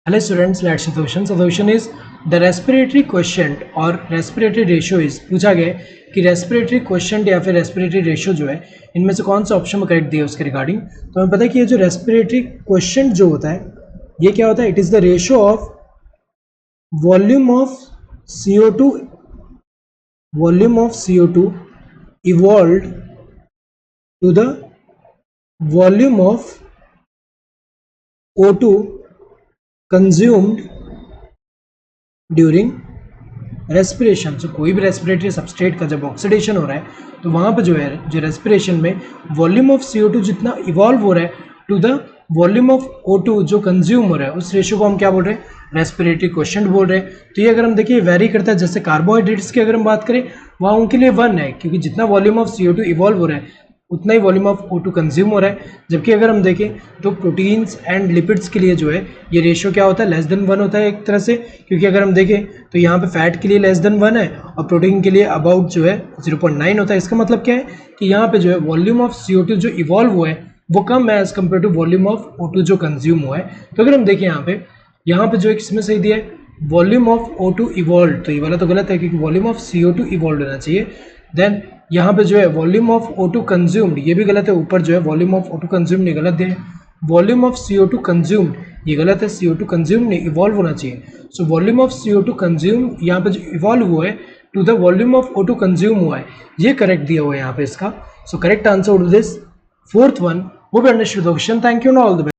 Hello students, let's see the question. So the question is the respiratory quotient और respiratory ratio is पूछा गया है कि respiratory quotient या फिर respiratory ratio जो है इनमें से कौन सा ऑप्शन में करेक्ट दिया है उसके रिगार्डिंग। तो हमें पता है कि ये जो respiratory quotient जो होता है ये क्या होता है, it is the ratio of volume of CO2 evolved to the volume of O2 consumed during respiration. So कोई भी रेस्पिरेटरी सबस्ट्रेट का जब ऑक्सीडेशन हो रहा है तो वहाँ पर जो है जो रेस्पिरेशन में वॉल्यूम ऑफ CO2 जितना इवॉल्व हो रहा है to the volume of O2 जो कंज्यूम हो रहा है उस रेशियो को हम क्या बोल रहे हैं, रेस्पिरेटरी क्वोशिएंट बोल रहे हैं। तो ये अगर हम देखिए वेरी करता है, जैसे कार्बोहाइड्रेट्स की अगर हम बात करें वहाँ उनके लिए 1 है क्योंकि जितना वॉल्यूम ऑफ CO2 इवॉल्व हो रहा है उतना ही वॉल्यूम ऑफ O2 कंज्यूम हो रहा है। जबकि अगर हम देखें तो प्रोटीन्स एंड लिपिड्स के लिए जो है ये रेशियो क्या होता है, लेस देन 1 होता है एक तरह से, क्योंकि अगर हम देखें तो यहाँ पे फैट के लिए लेस देन 1 है और प्रोटीन के लिए अबाउट जो है 0.9 होता है। इसका मतलब क्या है कि यहाँ पे जो है वॉल्यूम ऑफ CO2 जो इवॉल्व हुआ है वो कम है as compared to volume of O2 जो कंज्यूम हुआ है। तो अगर हम देखें यहाँ पे जो इसमें सही दिया है वॉल्यूम ऑफ O2 इवॉल्व, तो ये वाला तो गलत है क्योंकि वॉल्यूम ऑफ CO2 इवॉल्व होना चाहिए। देन यहाँ पे जो है वॉल्यूम ऑफ O2 कंज्यूम्ड ये भी गलत है, ऊपर जो है वॉल्यूम ऑफ O2 कंज्यूम्ड ये गलत है, वॉल्यूम ऑफ CO2 कंज्यूम्ड ये गलत है, CO2 कंज्यूम्ड नहीं इवॉल्व होना चाहिए। So volume of CO2 consume यहाँ पे जो इवॉल्व हुआ है to the volume of O2 consume हुआ है ये करेक्ट दिया हुआ है यहाँ पे इसका। So correct answer to this fourth one वो भी understood the question. Thank you, all the best.